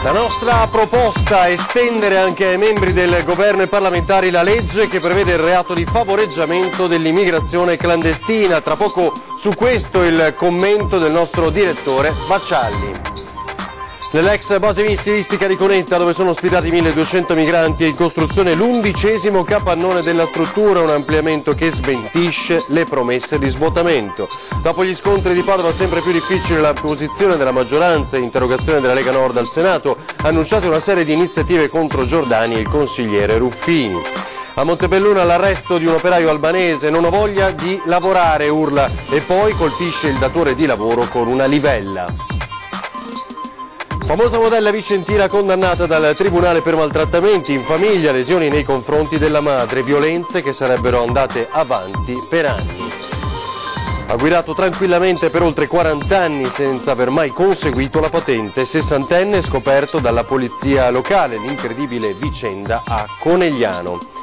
La nostra proposta è estendere anche ai membri del governo e parlamentari la legge che prevede il reato di favoreggiamento dell'immigrazione clandestina. Tra poco su questo il commento del nostro direttore Baccialli. Nell'ex base missilistica di Conetta, dove sono ospitati 1200 migranti, è in costruzione l'11° capannone della struttura, un ampliamento che smentisce le promesse di svuotamento. Dopo gli scontri di Padova, sempre più difficile la posizione della maggioranza e interrogazione della Lega Nord al Senato, ha annunciato una serie di iniziative contro Giordani e il consigliere Ruffini. A Montebelluna l'arresto di un operaio albanese, non ho voglia di lavorare, urla, e poi colpisce il datore di lavoro con una livella. Famosa modella vicentina condannata dal tribunale per maltrattamenti in famiglia, lesioni nei confronti della madre, violenze che sarebbero andate avanti per anni. Ha guidato tranquillamente per oltre 40 anni senza aver mai conseguito la patente, 60enne scoperto dalla polizia locale, l'incredibile vicenda a Conegliano.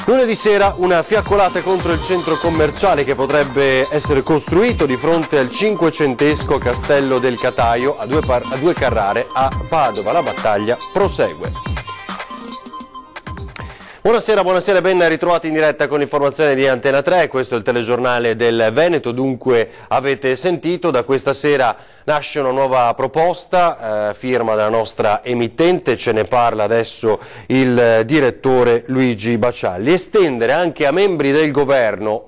Lunedì sera una fiaccolata contro il centro commerciale che potrebbe essere costruito di fronte al 500° castello del Cataio a due Carrare a Padova. La battaglia prosegue. Buonasera, buonasera e ben ritrovati in diretta con l'informazione di Antena 3, questo è il telegiornale del Veneto. Dunque avete sentito, da questa sera nasce una nuova proposta, firma della nostra emittente, ce ne parla adesso il direttore Luigi Baccialli. Estendere anche a membri del governo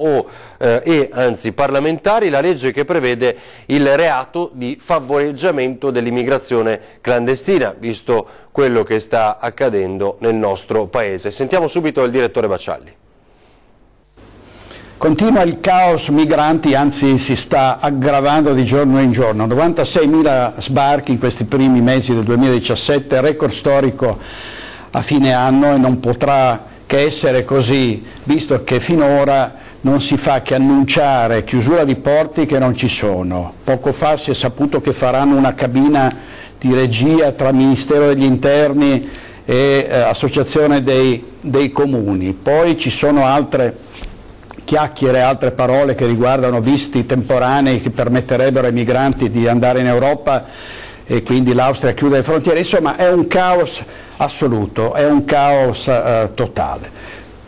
e anzi parlamentari la legge che prevede il reato di favoreggiamento dell'immigrazione clandestina, visto quello che sta accadendo nel nostro paese. Sentiamo subito il direttore Baccialli. Continua il caos migranti, anzi si sta aggravando di giorno in giorno. 96.000 sbarchi in questi primi mesi del 2017, record storico a fine anno, e non potrà che essere così, visto che finora non si fa che annunciare chiusura di porti che non ci sono. Poco fa si è saputo che faranno una cabina di regia tra Ministero degli Interni e Associazione dei Comuni. Poi ci sono altre chiacchiere, altre parole che riguardano visti temporanei che permetterebbero ai migranti di andare in Europa e quindi l'Austria chiude le frontiere. Insomma, è un caos assoluto, è un caos totale.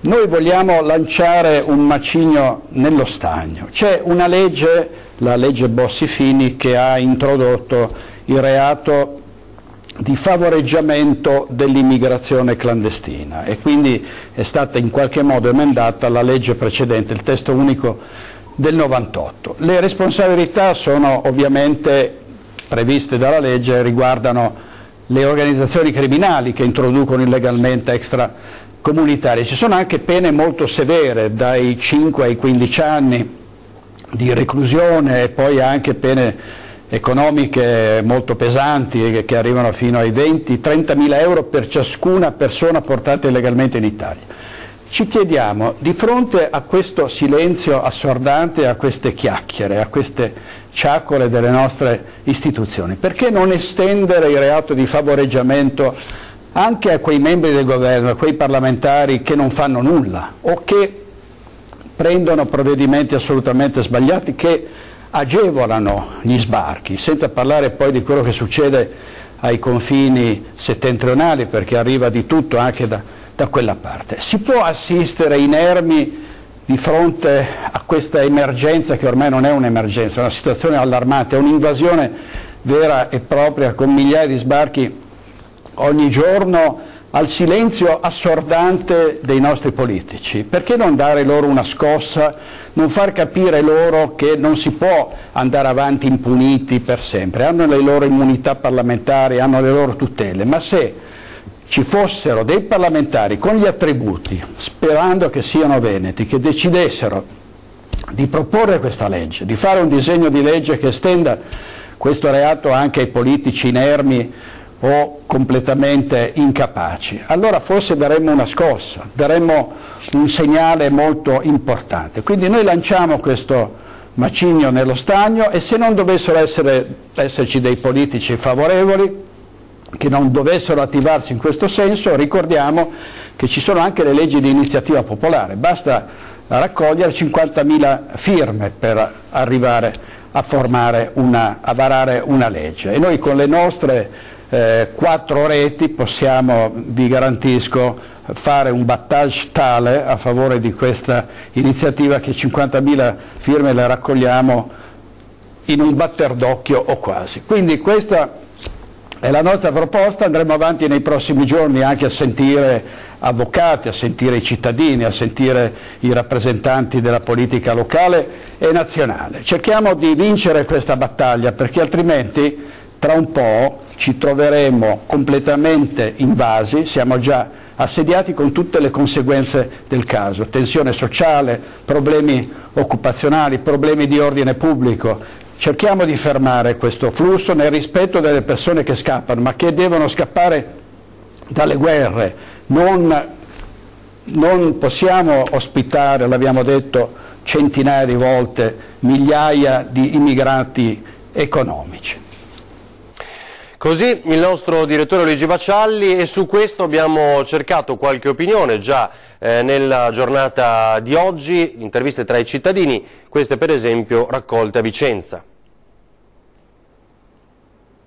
Noi vogliamo lanciare un macigno nello stagno. C'è una legge, la legge Bossi-Fini, che ha introdotto il reato di favoreggiamento dell'immigrazione clandestina e quindi è stata in qualche modo emendata la legge precedente, il testo unico del 98. Le responsabilità sono ovviamente previste dalla legge, riguardano le organizzazioni criminali che introducono illegalmente extracomunitari. Ci sono anche pene molto severe, dai 5 ai 15 anni di reclusione, e poi anche pene economiche molto pesanti che arrivano fino ai 20-30.000 euro per ciascuna persona portata illegalmente in Italia. Ci chiediamo, di fronte a questo silenzio assordante, a queste chiacchiere, a queste ciacole delle nostre istituzioni, perché non estendere il reato di favoreggiamento anche a quei membri del governo, a quei parlamentari che non fanno nulla o che prendono provvedimenti assolutamente sbagliati, che agevolano gli sbarchi, senza parlare poi di quello che succede ai confini settentrionali, perché arriva di tutto anche da quella parte. Si può assistere inermi di fronte a questa emergenza, che ormai non è un'emergenza, è una situazione allarmante, è un'invasione vera e propria con migliaia di sbarchi ogni giorno, al silenzio assordante dei nostri politici? Perché non dare loro una scossa, non far capire loro che non si può andare avanti impuniti per sempre? Hanno le loro immunità parlamentari, hanno le loro tutele, ma se ci fossero dei parlamentari con gli attributi, sperando che siano veneti, che decidessero di proporre questa legge, di fare un disegno di legge che estenda questo reato anche ai politici inermi o completamente incapaci, allora forse daremmo una scossa, daremmo un segnale molto importante. Quindi noi lanciamo questo macigno nello stagno, e se non dovessero esserci dei politici favorevoli che non dovessero attivarsi in questo senso, ricordiamo che ci sono anche le leggi di iniziativa popolare, basta raccogliere 50.000 firme per arrivare a varare una legge, e noi con le nostre 4 reti, possiamo, vi garantisco, fare un battage tale a favore di questa iniziativa che 50.000 firme le raccogliamo in un batter d'occhio o quasi. Quindi questa è la nostra proposta, andremo avanti nei prossimi giorni anche a sentire avvocati, a sentire i cittadini, a sentire i rappresentanti della politica locale e nazionale. Cerchiamo di vincere questa battaglia, perché altrimenti tra un po' ci troveremo completamente invasi, siamo già assediati con tutte le conseguenze del caso, tensione sociale, problemi occupazionali, problemi di ordine pubblico. Cerchiamo di fermare questo flusso nel rispetto delle persone che scappano, ma che devono scappare dalle guerre. Non possiamo ospitare, l'abbiamo detto centinaia di volte, migliaia di immigrati economici. Così il nostro direttore Luigi Bacialli, e su questo abbiamo cercato qualche opinione già nella giornata di oggi, interviste tra i cittadini, queste per esempio raccolte a Vicenza.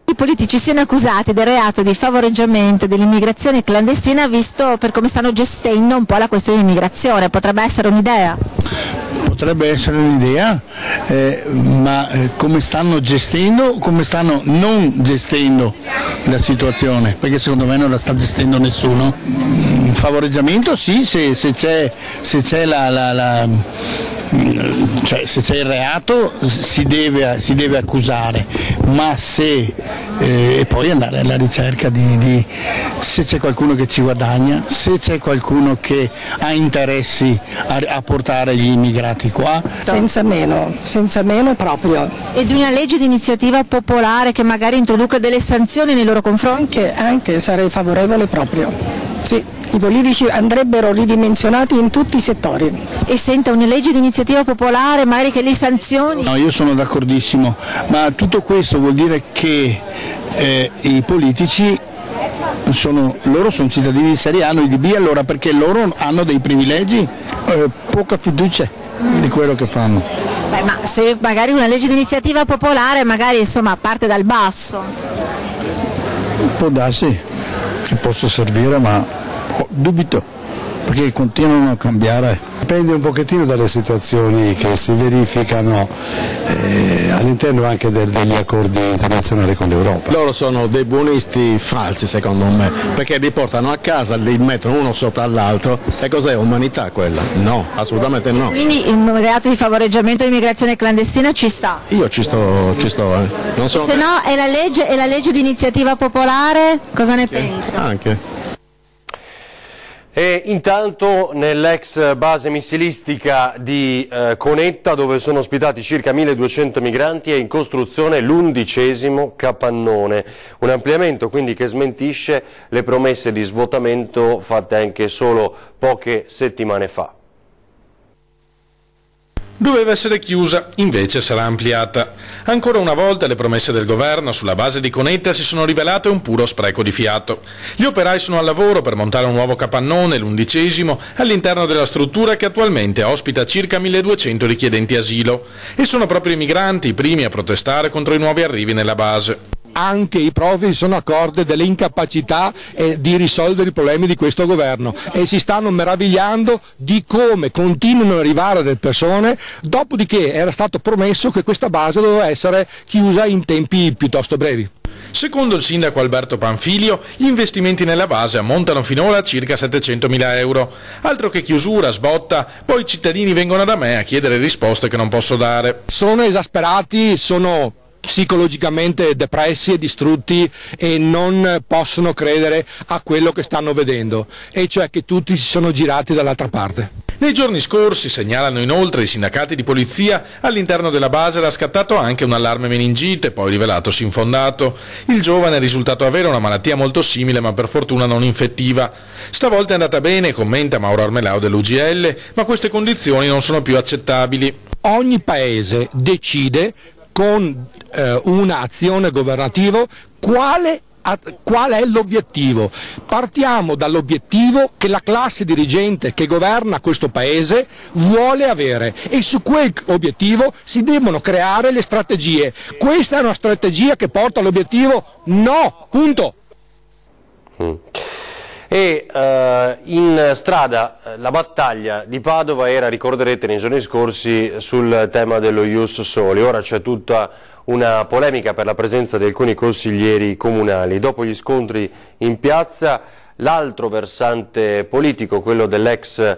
I politici siano accusati del reato di favoreggiamento dell'immigrazione clandestina, visto per come stanno gestendo un po' la questione di immigrazione. Potrebbe essere un'idea? Potrebbe essere un'idea, ma come stanno gestendo, come stanno non gestendo la situazione, perché secondo me non la sta gestendo nessuno. Favoreggiamento sì, se c'è se c'è il reato si deve accusare, ma se e poi andare alla ricerca di se c'è qualcuno che ci guadagna, se c'è qualcuno che ha interessi a portare gli immigrati qua. Senza meno proprio. E di una legge di iniziativa popolare che magari introduca delle sanzioni nei loro confronti? Anche sarei favorevole proprio, sì. I politici andrebbero ridimensionati in tutti i settori. E senta, una legge di iniziativa popolare, magari che li sanzioni? No, io sono d'accordissimo, ma tutto questo vuol dire che i politici loro sono cittadini di serie A, noi di B, allora perché loro hanno dei privilegi? Poca fiducia di quello che fanno. Beh, ma se magari una legge di iniziativa popolare magari insomma parte dal basso? Può darsi che possa servire, ma dubito, perché continuano a cambiare. Dipende un pochettino dalle situazioni che si verificano all'interno anche degli accordi internazionali con l'Europa. Loro sono dei buonisti falsi secondo me, perché li portano a casa, li mettono uno sopra l'altro, e cos'è, umanità quella? No, assolutamente no. Quindi il reato di favoreggiamento dell'immigrazione clandestina ci sta? Io ci sto. Non sono... Se no è la legge di iniziativa popolare, cosa ne pensa? Anche. E intanto nell'ex base missilistica di Conetta, dove sono ospitati circa 1200 migranti, è in costruzione l'11° capannone, un ampliamento quindi che smentisce le promesse di svuotamento fatte anche solo poche settimane fa. Doveva essere chiusa, invece sarà ampliata. Ancora una volta le promesse del governo sulla base di Conetta si sono rivelate un puro spreco di fiato. Gli operai sono al lavoro per montare un nuovo capannone, l'11°, all'interno della struttura che attualmente ospita circa 1200 richiedenti asilo. E sono proprio i migranti i primi a protestare contro i nuovi arrivi nella base. Anche i profughi sono accorti delle incapacità di risolvere i problemi di questo governo e si stanno meravigliando di come continuano ad arrivare delle persone, dopodiché era stato promesso che questa base doveva essere chiusa in tempi piuttosto brevi. Secondo il sindaco Alberto Panfilio, gli investimenti nella base ammontano finora a circa 700.000 euro. Altro che chiusura, sbotta, poi i cittadini vengono da me a chiedere risposte che non posso dare. Sono esasperati, sono psicologicamente depressi e distrutti e non possono credere a quello che stanno vedendo, e cioè che tutti si sono girati dall'altra parte. Nei giorni scorsi, segnalano inoltre i sindacati di polizia, all'interno della base era scattato anche un allarme meningite, poi rivelatosi infondato. Il giovane è risultato avere una malattia molto simile ma per fortuna non infettiva. Stavolta è andata bene, commenta Mauro Armelao dell'UGL, ma queste condizioni non sono più accettabili. Ogni paese decide con un'azione governativa quale qual è l'obiettivo. Partiamo dall'obiettivo che la classe dirigente che governa questo Paese vuole avere e su quel obiettivo si devono creare le strategie. Questa è una strategia che porta all'obiettivo? No, punto. E in strada la battaglia di Padova era, ricorderete, nei giorni scorsi sul tema dello Ius Soli. Ora c'è tutta una polemica per la presenza di alcuni consiglieri comunali. Dopo gli scontri in piazza, l'altro versante politico, quello dell'ex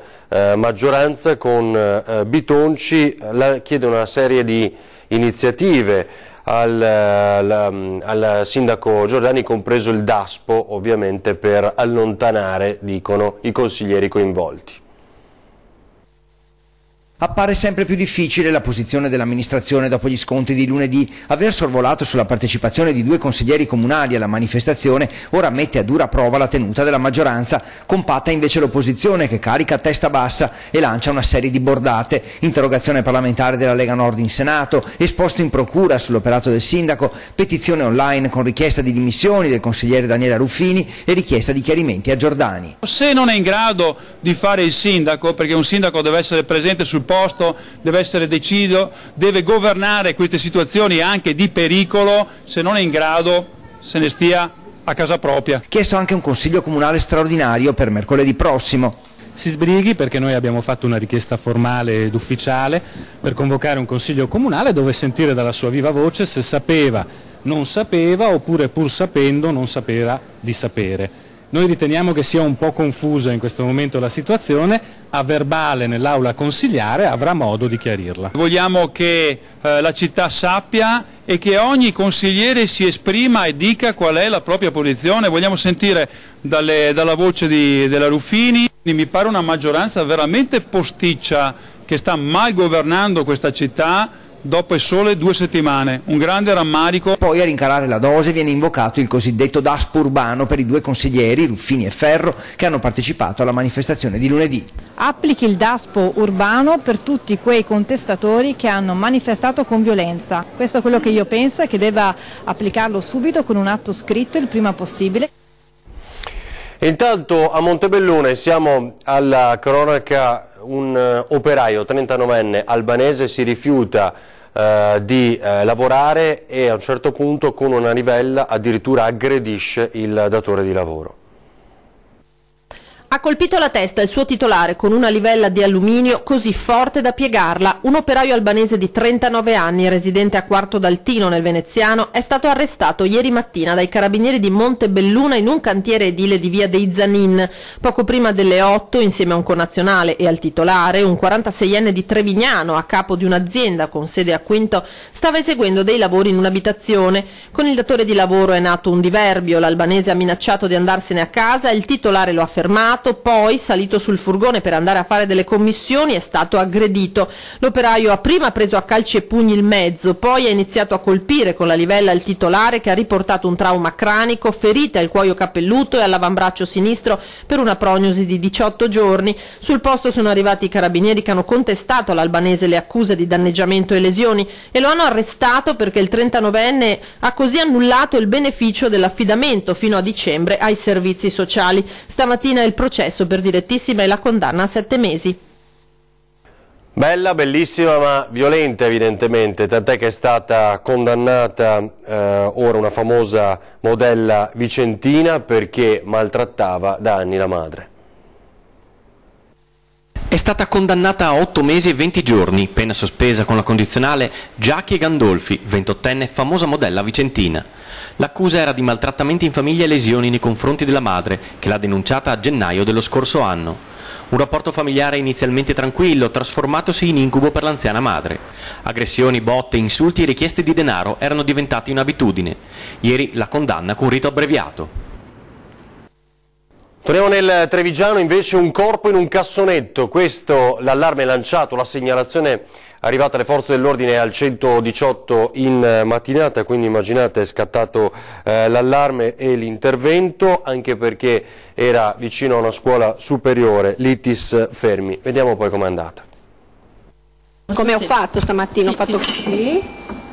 maggioranza con Bitonci, chiede una serie di iniziative al sindaco Giordani, compreso il DASPO, ovviamente per allontanare, dicono, i consiglieri coinvolti. Appare sempre più difficile la posizione dell'amministrazione dopo gli scontri di lunedì. Aver sorvolato sulla partecipazione di 2 consiglieri comunali alla manifestazione ora mette a dura prova la tenuta della maggioranza. Compatta invece l'opposizione, che carica a testa bassa e lancia una serie di bordate. Interrogazione parlamentare della Lega Nord in Senato, esposto in procura sull'operato del sindaco, petizione online con richiesta di dimissioni del consigliere Daniela Ruffini e richiesta di chiarimenti a Giordani. Se non è in grado di fare il sindaco, perché un sindaco deve essere presente sul posto, deve essere deciso, deve governare queste situazioni anche di pericolo, se non è in grado se ne stia a casa propria. Chiesto anche un consiglio comunale straordinario per mercoledì prossimo. Si sbrighi, perché noi abbiamo fatto una richiesta formale ed ufficiale per convocare un consiglio comunale dove sentire dalla sua viva voce se sapeva, non sapeva, oppure pur sapendo non sapeva di sapere. Noi riteniamo che sia un po' confusa in questo momento la situazione, a verbale nell'aula consigliare avrà modo di chiarirla. Vogliamo che la città sappia e che ogni consigliere si esprima e dica qual è la propria posizione. Vogliamo sentire dalla voce della Ruffini. Mi pare una maggioranza veramente posticcia che sta mal governando questa città dopo sole 2 settimane, un grande rammarico. Poi a rincarare la dose viene invocato il cosiddetto DASPO urbano per i 2 consiglieri, Ruffini e Ferro, che hanno partecipato alla manifestazione di lunedì. Applichi il DASPO urbano per tutti quei contestatori che hanno manifestato con violenza. Questo è quello che io penso, e che debba applicarlo subito con un atto scritto il prima possibile. Intanto a Montebelluna, siamo alla cronaca, un operaio 39enne albanese si rifiuta di lavorare e a un certo punto con una livella addirittura aggredisce il datore di lavoro. Ha colpito la testa il suo titolare con una livella di alluminio così forte da piegarla. Un operaio albanese di 39 anni, residente a Quarto d'Altino nel Veneziano, è stato arrestato ieri mattina dai carabinieri di Montebelluna in un cantiere edile di via dei Zanin. Poco prima delle 8, insieme a un connazionale e al titolare, un 46enne di Trevignano, a capo di un'azienda con sede a Quinto, stava eseguendo dei lavori in un'abitazione. Con il datore di lavoro è nato un diverbio, l'albanese ha minacciato di andarsene a casa, il titolare lo ha fermato. Poi, salito sul furgone per andare a fare delle commissioni, è stato aggredito. L'operaio ha prima preso a calci e pugni il mezzo, poi ha iniziato a colpire con la livella il titolare, che ha riportato un trauma cranico, ferite al cuoio capelluto e all'avambraccio sinistro per una prognosi di 18 giorni. Sul posto sono arrivati i carabinieri che hanno contestato all'albanese le accuse di danneggiamento e lesioni e lo hanno arrestato perché il 39enne ha così annullato il beneficio dell'affidamento fino a dicembre ai servizi sociali. Stamattina il processo per direttissima e la condanna a 7 mesi. Bella, bellissima, ma violenta evidentemente, tant'è che è stata condannata ora una famosa modella vicentina perché maltrattava da anni la madre. È stata condannata a 8 mesi e 20 giorni, pena sospesa con la condizionale Giacchi Gandolfi, 28enne, famosa modella vicentina. L'accusa era di maltrattamenti in famiglia e lesioni nei confronti della madre, che l'ha denunciata a gennaio dello scorso anno. Un rapporto familiare inizialmente tranquillo, trasformatosi in incubo per l'anziana madre. Aggressioni, botte, insulti e richieste di denaro erano diventati un'abitudine. Ieri la condanna con rito abbreviato. Torniamo nel Trevigiano, invece un corpo in un cassonetto, questo l'allarme lanciato, la segnalazione arrivata alle forze dell'ordine al 118 in mattinata, quindi immaginate è scattato l'allarme e l'intervento, anche perché era vicino a una scuola superiore, l'Itis Fermi. Vediamo poi com'è andata. Come ho fatto stamattina, ho fatto così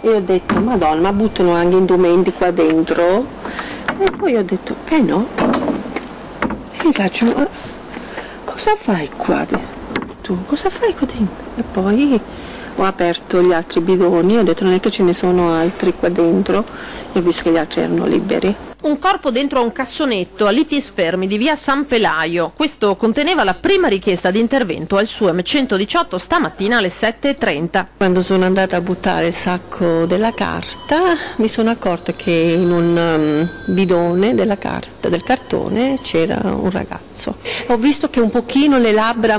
e ho detto, Madonna, ma buttano anche indumenti qua dentro. E poi ho detto, no. E gli faccio, ma cosa fai qua? Tu, cosa fai qua dentro? E poi ho aperto gli altri bidoni, ho detto non è che ce ne sono altri qua dentro, e ho visto che gli altri erano liberi. Un corpo dentro a un cassonetto a Litis Fermi di via San Pelaio. Questo conteneva la prima richiesta di intervento al suo M118 stamattina alle 7:30. Quando sono andata a buttare il sacco della carta mi sono accorta che in un bidone del cartone c'era un ragazzo. Ho visto che un pochino le labbra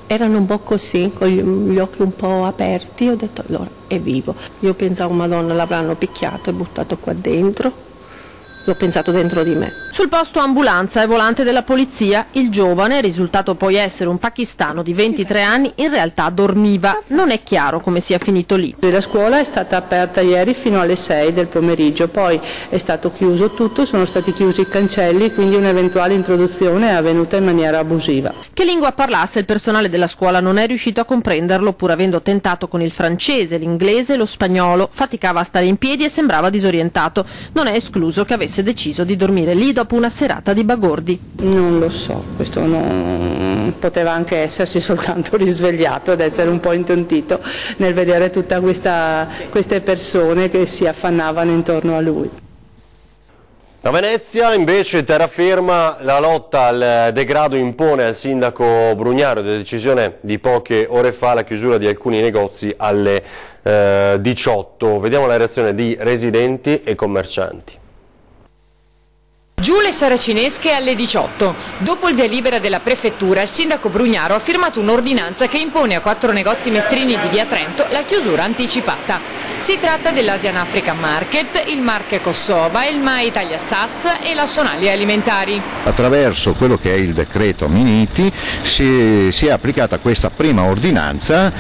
erano un po' così, con gli occhi un po' aperti, ho detto allora è vivo. Io pensavo, Madonna, l'avranno picchiato e buttato qua dentro. L'ho pensato dentro di me. Sul posto ambulanza e volante della polizia, il giovane, risultato poi essere un pakistano di 23 anni, in realtà dormiva. Non è chiaro come sia finito lì. La scuola è stata aperta ieri fino alle 6 del pomeriggio, poi è stato chiuso tutto, sono stati chiusi i cancelli, quindi un'eventuale introduzione è avvenuta in maniera abusiva. Che lingua parlasse il personale della scuola non è riuscito a comprenderlo, pur avendo tentato con il francese, l'inglese e lo spagnolo. Faticava a stare in piedi e sembrava disorientato. Non è escluso che avesse deciso di dormire lì dopo una serata di bagordi. Non lo so, questo non poteva anche esserci soltanto risvegliato ed essere un po' intontito nel vedere tutte queste persone che si affannavano intorno a lui. A Venezia invece terraferma, la lotta al degrado impone al sindaco Brugnaro, da decisione di poche ore fa, la chiusura di alcuni negozi alle 18. Vediamo la reazione di residenti e commercianti. Giù le saracinesche alle 18. Dopo il via libera della prefettura, il sindaco Brugnaro ha firmato un'ordinanza che impone a 4 negozi mestrini di via Trento la chiusura anticipata. Si tratta dell'Asian African Market, il Marche Kossova, il Ma Italia Sass e la Sonalia Alimentari. Attraverso quello che è il decreto Miniti si è applicata questa prima ordinanza,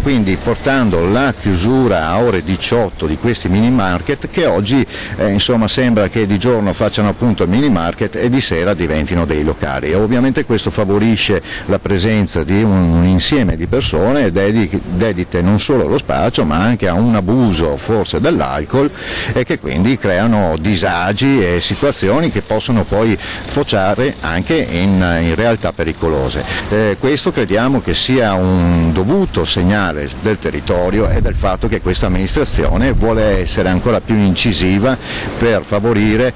quindi portando la chiusura a ore 18 di questi mini market che oggi insomma sembra che di giorno facciano appunto il mini market e di sera diventino dei locali. E ovviamente questo favorisce la presenza di un insieme di persone dedite non solo allo spaccio ma anche a un abuso forse dell'alcol, e che quindi creano disagi e situazioni che possono poi sfociare anche in realtà pericolose. Questo crediamo che sia un dovuto segnale del territorio e del fatto che questa amministrazione vuole essere ancora più incisiva per favorire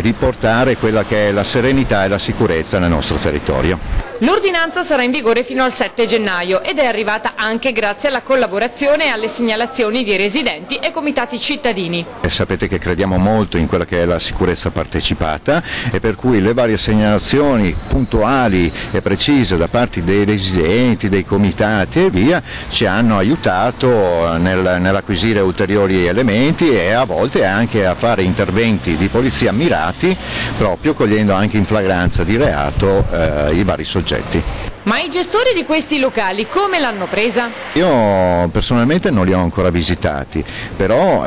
riportare quella che è la serenità e la sicurezza nel nostro territorio. L'ordinanza sarà in vigore fino al 7 gennaio ed è arrivata anche grazie alla collaborazione e alle segnalazioni di residenti e comitati cittadini. Sapete che crediamo molto in quella che è la sicurezza partecipata e per cui le varie segnalazioni puntuali e precise da parte dei residenti, dei comitati e via ci hanno aiutato nell'acquisire ulteriori elementi e a volte anche a fare interventi di polizia mirati, proprio cogliendo anche in flagranza di reato i vari soggetti. Ma i gestori di questi locali come l'hanno presa? Io personalmente non li ho ancora visitati, però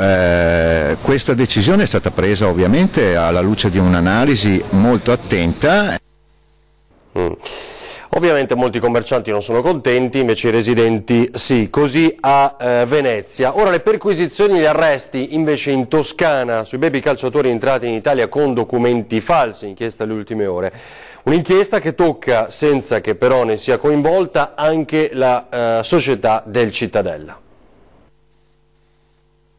questa decisione è stata presa ovviamente alla luce di un'analisi molto attenta. Ovviamente molti commercianti non sono contenti, invece i residenti sì, così a Venezia. Ora le perquisizioni e gli arresti invece in Toscana sui baby calciatori entrati in Italia con documenti falsi, inchiesta alle ultime ore. Un'inchiesta che tocca, senza che però ne sia coinvolta, anche la società del Cittadella.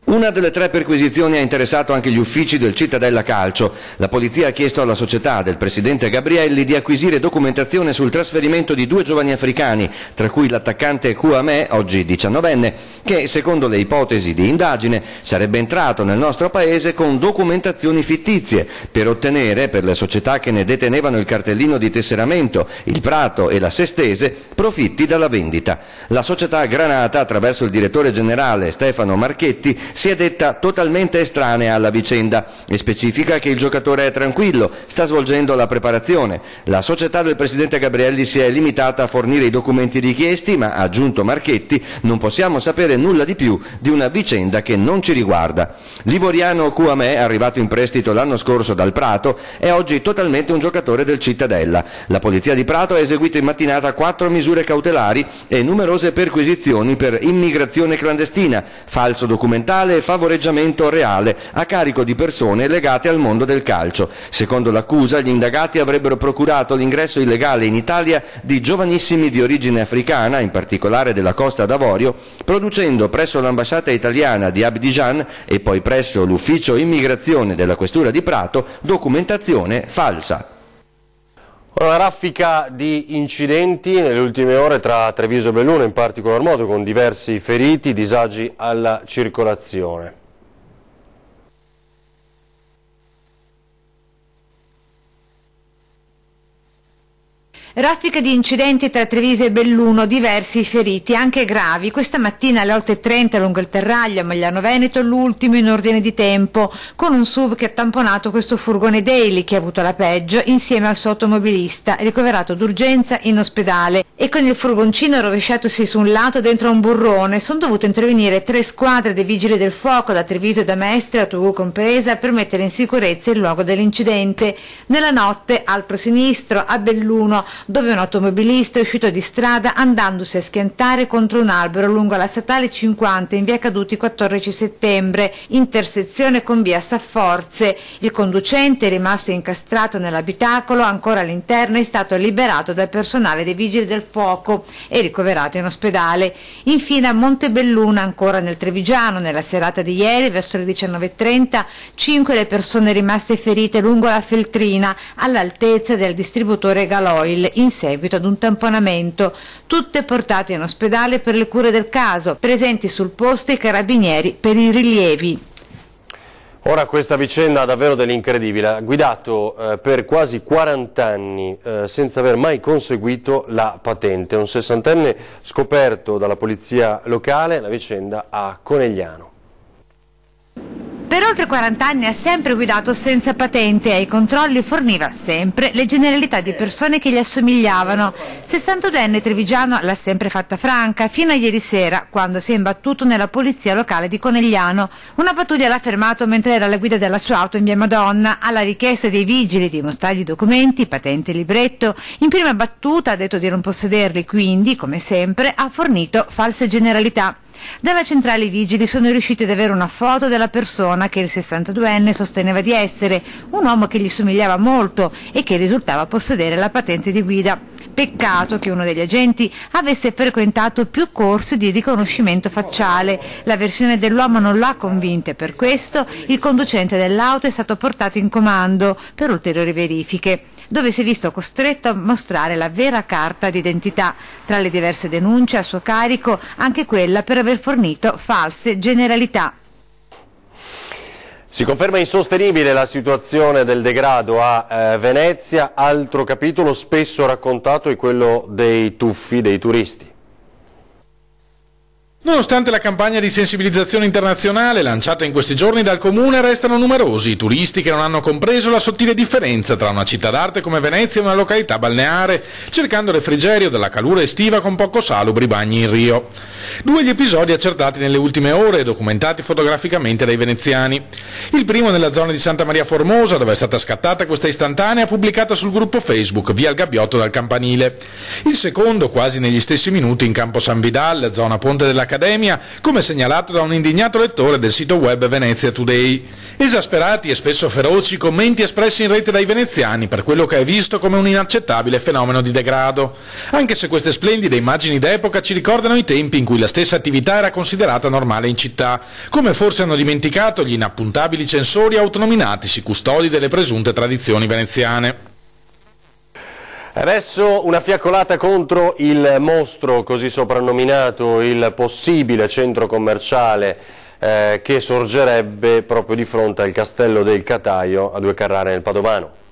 Una delle 3 perquisizioni ha interessato anche gli uffici del Cittadella Calcio. La polizia ha chiesto alla società del presidente Gabrielli di acquisire documentazione sul trasferimento di 2 giovani africani, tra cui l'attaccante Kouamé, oggi 19enne, che secondo le ipotesi di indagine sarebbe entrato nel nostro paese con documentazioni fittizie per ottenere, per le società che ne detenevano il cartellino di tesseramento, il Prato e la Sestese, profitti dalla vendita. La società Granata, attraverso il direttore generale Stefano Marchetti, si è detta totalmente estranea alla vicenda e specifica che il giocatore è tranquillo, sta svolgendo la preparazione. La società del presidente Gabrielli si è limitata a fornire i documenti richiesti, ma, ha aggiunto Marchetti, non possiamo sapere nulla di più di una vicenda che non ci riguarda. L'ivoriano Kouamé, arrivato in prestito l'anno scorso dal Prato, è oggi totalmente un giocatore del Cittadella. La polizia di Prato ha eseguito in mattinata 4 misure cautelari e numerose perquisizioni per immigrazione clandestina, falso documentale, eventuale favoreggiamento reale a carico di persone legate al mondo del calcio. Secondo l'accusa, gli indagati avrebbero procurato l'ingresso illegale in Italia di giovanissimi di origine africana, in particolare della Costa d'Avorio, producendo presso l'ambasciata italiana di Abidjan e poi presso l'ufficio immigrazione della questura di Prato documentazione falsa. Una raffica di incidenti nelle ultime ore tra Treviso e Belluno, in particolar modo con diversi feriti, disagi alla circolazione. Raffica di incidenti tra Treviso e Belluno, diversi feriti, anche gravi. Questa mattina alle 8:30 lungo il Terraglio a Magliano Veneto, l'ultimo in ordine di tempo, con un SUV che ha tamponato questo furgone Daily che ha avuto la peggio insieme al suo automobilista, ricoverato d'urgenza in ospedale, e con il furgoncino rovesciatosi su un lato dentro a un burrone. Sono dovute intervenire 3 squadre dei vigili del fuoco da Treviso e da Mestre, autogru compresa, per mettere in sicurezza il luogo dell'incidente. Nella notte, al prosinistro, a Belluno, dove un automobilista è uscito di strada andandosi a schiantare contro un albero lungo la statale 50 in via Caduti 14 settembre, intersezione con via Safforze. Il conducente, rimasto incastrato nell'abitacolo ancora all'interno, è stato liberato dal personale dei vigili del fuoco e ricoverato in ospedale. Infine a Montebelluna, ancora nel Trevigiano, nella serata di ieri verso le 19:30, 5 le persone rimaste ferite lungo la Feltrina all'altezza del distributore Galoil in seguito ad un tamponamento, tutte portate in ospedale per le cure del caso, presenti sul posto i carabinieri per i rilievi. Ora questa vicenda ha davvero dell'incredibile, ha guidato per quasi 40 anni senza aver mai conseguito la patente, un 60enne scoperto dalla polizia locale, la vicenda a Conegliano. Per oltre 40 anni ha sempre guidato senza patente e ai controlli forniva sempre le generalità di persone che gli assomigliavano. 62enne trevigiano l'ha sempre fatta franca, fino a ieri sera, quando si è imbattuto nella polizia locale di Conegliano. Una pattuglia l'ha fermato mentre era alla guida della sua auto in via Madonna. Alla richiesta dei vigili di mostrargli documenti, patente e libretto, in prima battuta ha detto di non possederli, quindi, come sempre, ha fornito false generalità. Dalla centrale i vigili sono riusciti ad avere una foto della persona che il 62enne sosteneva di essere, un uomo che gli somigliava molto e che risultava possedere la patente di guida. Peccato che uno degli agenti avesse frequentato più corsi di riconoscimento facciale. La versione dell'uomo non l'ha convinta e per questo il conducente dell'auto è stato portato in comando per ulteriori verifiche, dove si è visto costretto a mostrare la vera carta d'identità. Tra le diverse denunce a suo carico anche quella per aver fornito false generalità. Si conferma insostenibile la situazione del degrado a Venezia, altro capitolo spesso raccontato è quello dei tuffi dei turisti. Nonostante la campagna di sensibilizzazione internazionale lanciata in questi giorni dal Comune, restano numerosi i turisti che non hanno compreso la sottile differenza tra una città d'arte come Venezia e una località balneare, cercando refrigerio dalla calura estiva con poco salubri bagni in Rio. 2 gli episodi accertati nelle ultime ore e documentati fotograficamente dai veneziani. Il primo nella zona di Santa Maria Formosa, dove è stata scattata questa istantanea pubblicata sul gruppo Facebook via il Gabbiotto dal Campanile. Il secondo quasi negli stessi minuti in Campo San Vidal, zona Ponte dell'Accademia, come segnalato da un indignato lettore del sito web Venezia Today. Esasperati e spesso feroci commenti espressi in rete dai veneziani per quello che è visto come un inaccettabile fenomeno di degrado, anche se queste splendide immagini d'epoca ci ricordano i tempi in cui la stessa attività era considerata normale in città, come forse hanno dimenticato gli inappuntabili censori autonominatisi custodi delle presunte tradizioni veneziane. Adesso una fiaccolata contro il mostro, così soprannominato, il possibile centro commerciale che sorgerebbe proprio di fronte al Castello del Cataio a 2 Carrare nel Padovano.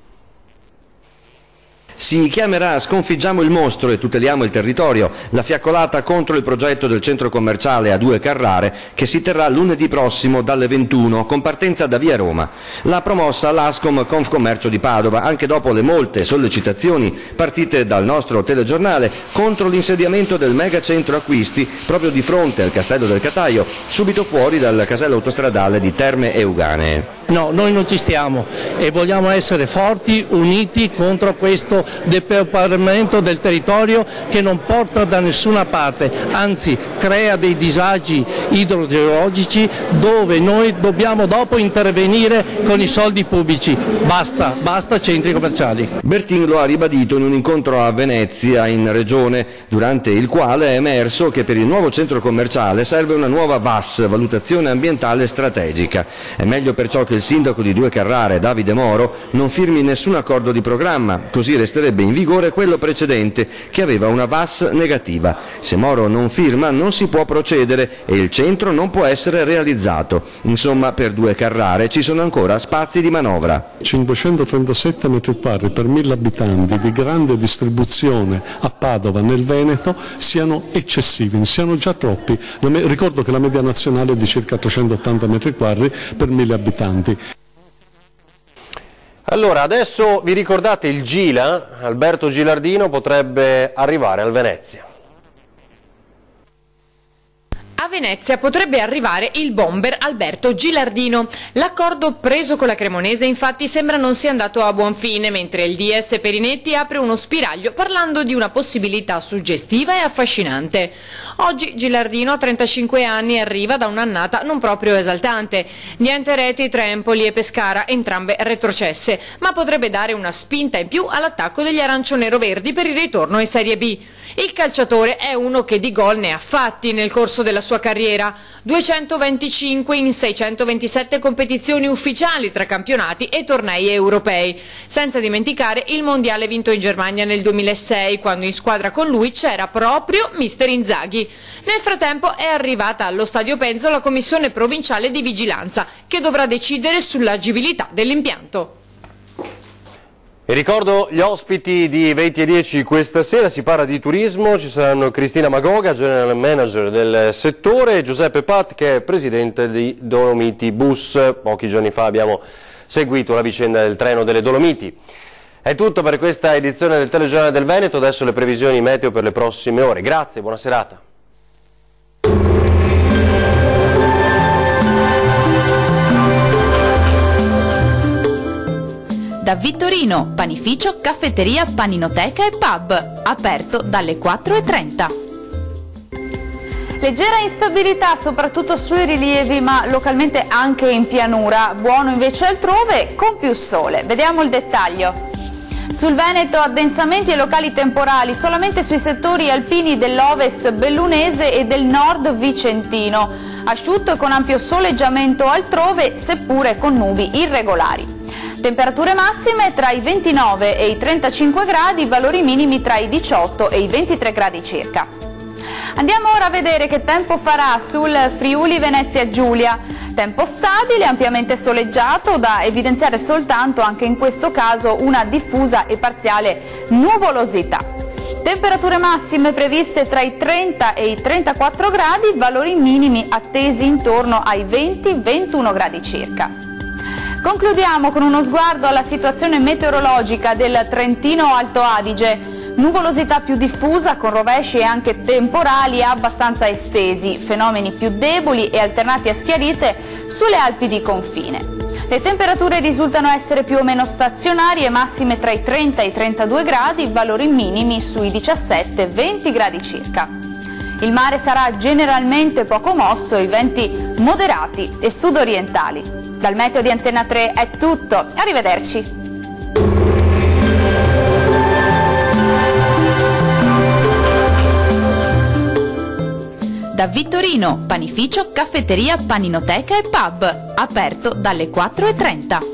Si chiamerà Sconfiggiamo il mostro e tuteliamo il territorio, la fiaccolata contro il progetto del centro commerciale a 2 Carrare che si terrà lunedì prossimo dalle 21 con partenza da via Roma. L'ha promossa l'Ascom Confcommercio di Padova anche dopo le molte sollecitazioni partite dal nostro telegiornale contro l'insediamento del megacentro acquisti proprio di fronte al Castello del Cataio, subito fuori dal casello autostradale di Terme Euganee. No, noi non ci stiamo e vogliamo essere forti, uniti contro questo depauperamento del territorio che non porta da nessuna parte, anzi crea dei disagi idrogeologici dove noi dobbiamo dopo intervenire con i soldi pubblici. Basta centri commerciali. Bertin lo ha ribadito in un incontro a Venezia, in Regione, durante il quale è emerso che per il nuovo centro commerciale serve una nuova VAS, valutazione ambientale strategica. È meglio perciò che il sindaco di Due Carrare, Davide Moro, non firmi nessun accordo di programma, così resterebbe in vigore quello precedente che aveva una VAS negativa. Se Moro non firma non si può procedere e il centro non può essere realizzato. Insomma, per Due Carrare ci sono ancora spazi di manovra. 537 metri quadri per 1000 abitanti di grande distribuzione a Padova nel Veneto siano eccessivi, siano già troppi. Ricordo che la media nazionale è di circa 380 metri quadri per 1000 abitanti. Allora, adesso vi ricordate il Gila? Alberto Gilardino potrebbe arrivare al Venezia. A Venezia potrebbe arrivare il bomber Alberto Gilardino. L'accordo preso con la Cremonese infatti sembra non sia andato a buon fine, mentre il DS Perinetti apre uno spiraglio parlando di una possibilità suggestiva e affascinante. Oggi Gilardino ha 35 anni e arriva da un'annata non proprio esaltante. Niente reti tra Empoli e Pescara, entrambe retrocesse, ma potrebbe dare una spinta in più all'attacco degli arancio-nero-verdi per il ritorno in Serie B. Il calciatore è uno che di gol ne ha fatti nel corso della sua carriera, 225 in 627 competizioni ufficiali tra campionati e tornei europei, senza dimenticare il mondiale vinto in Germania nel 2006, quando in squadra con lui c'era proprio mister Inzaghi. Nel frattempo è arrivata allo Stadio Penzo la commissione provinciale di vigilanza, che dovrà decidere sull'agibilità dell'impianto. E ricordo gli ospiti di 20 e 10 questa sera, si parla di turismo, ci saranno Cristina Magoga, general manager del settore, e Giuseppe Pat, che è presidente di Dolomiti Bus. Pochi giorni fa abbiamo seguito la vicenda del treno delle Dolomiti. È tutto per questa edizione del Telegiornale del Veneto, adesso le previsioni meteo per le prossime ore. Grazie, buona serata. Da Vittorino, panificio, caffetteria, paninoteca e pub, aperto dalle 4:30. Leggera instabilità soprattutto sui rilievi, ma localmente anche in pianura. Buono invece altrove, con più sole. Vediamo il dettaglio. Sul Veneto addensamenti e locali temporali solamente sui settori alpini dell'ovest bellunese e del nord vicentino. Asciutto e con ampio soleggiamento altrove, seppure con nubi irregolari. Temperature massime tra i 29 e i 35 gradi, valori minimi tra i 18 e i 23 gradi circa. Andiamo ora a vedere che tempo farà sul Friuli Venezia Giulia. Tempo stabile, ampiamente soleggiato, da evidenziare soltanto anche in questo caso una diffusa e parziale nuvolosità. Temperature massime previste tra i 30 e i 34 gradi, valori minimi attesi intorno ai 20-21 gradi circa. Concludiamo con uno sguardo alla situazione meteorologica del Trentino Alto Adige. Nuvolosità più diffusa con rovesci e anche temporali abbastanza estesi, fenomeni più deboli e alternati a schiarite sulle Alpi di confine. Le temperature risultano essere più o meno stazionarie, massime tra i 30 e i 32 gradi, valori minimi sui 17-20 gradi circa. Il mare sarà generalmente poco mosso, i venti moderati e sudorientali. Dal meteo di Antenna 3 è tutto, arrivederci. Da Vittorino, panificio, caffetteria, paninoteca e pub, aperto dalle 4:30.